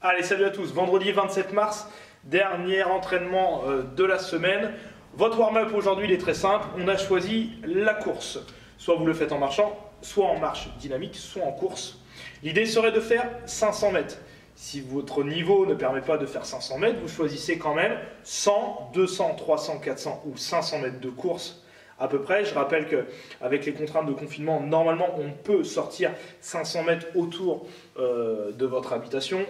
Allez, salut à tous, vendredi 27 mars, dernier entraînement de la semaine. Votre warm-up aujourd'hui, il est très simple, on a choisi la course. Soit vous le faites en marchant, soit en marche dynamique, soit en course. L'idée serait de faire 500 mètres. Si votre niveau ne permet pas de faire 500 mètres, vous choisissez quand même 100, 200, 300, 400 ou 500 mètres de course à peu près. Je rappelle qu'avec les contraintes de confinement, normalement, on peut sortir 500 mètres autour de votre habitation.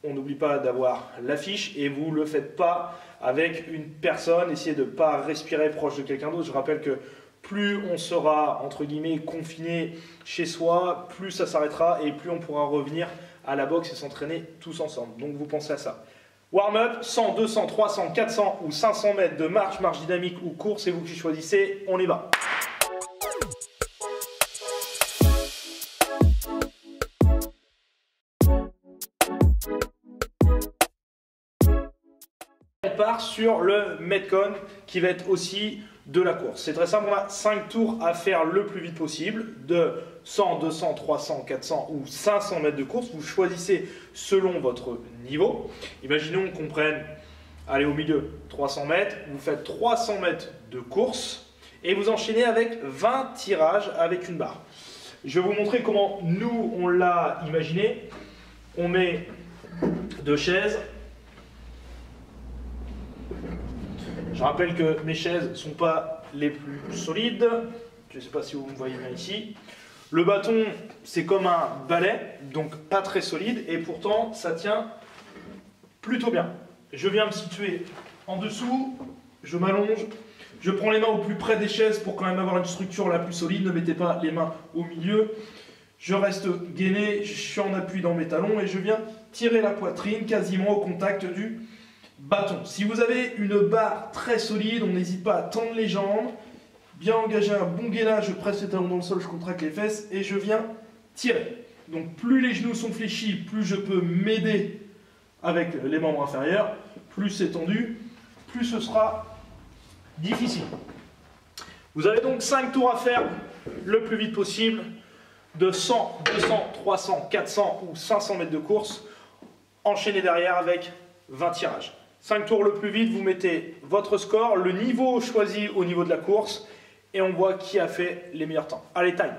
On n'oublie pas d'avoir l'affiche et vous ne le faites pas avec une personne. Essayez de ne pas respirer proche de quelqu'un d'autre. Je rappelle que plus on sera, entre guillemets, confiné chez soi, plus ça s'arrêtera et plus on pourra revenir à la boxe et s'entraîner tous ensemble. Donc vous pensez à ça. Warm-up, 100, 200, 300, 400 ou 500 mètres de marche dynamique ou course, c'est vous qui choisissez, on y va. On part sur le Metcon qui va être aussi de la course. C'est très simple, on a 5 tours à faire le plus vite possible, de 100, 200, 300, 400 ou 500 mètres de course. Vous choisissez selon votre niveau. Imaginons qu'on prenne, allez au milieu, 300 mètres. Vous faites 300 mètres de course et vous enchaînez avec 20 tirages avec une barre. Je vais vous montrer comment nous on l'a imaginé. On met 2 chaises. Je rappelle que mes chaises ne sont pas les plus solides. Je ne sais pas si vous me voyez bien ici. Le bâton, c'est comme un balai, donc pas très solide. Et pourtant, ça tient plutôt bien. Je viens me situer en dessous. Je m'allonge. Je prends les mains au plus près des chaises pour quand même avoir une structure la plus solide. Ne mettez pas les mains au milieu. Je reste gainé. Je suis en appui dans mes talons. Et je viens tirer la poitrine quasiment au contact du bâton. Si vous avez une barre très solide, on n'hésite pas à tendre les jambes, bien engager un bon gainage, je presse les talons dans le sol, je contracte les fesses et je viens tirer. Donc plus les genoux sont fléchis, plus je peux m'aider avec les membres inférieurs, plus c'est tendu, plus ce sera difficile. Vous avez donc 5 tours à faire le plus vite possible, de 100, 200, 300, 400 ou 500 mètres de course, enchaînez derrière avec 20 tirages. 5 tours le plus vite, vous mettez votre score, le niveau choisi au niveau de la course et on voit qui a fait les meilleurs temps. Allez, time!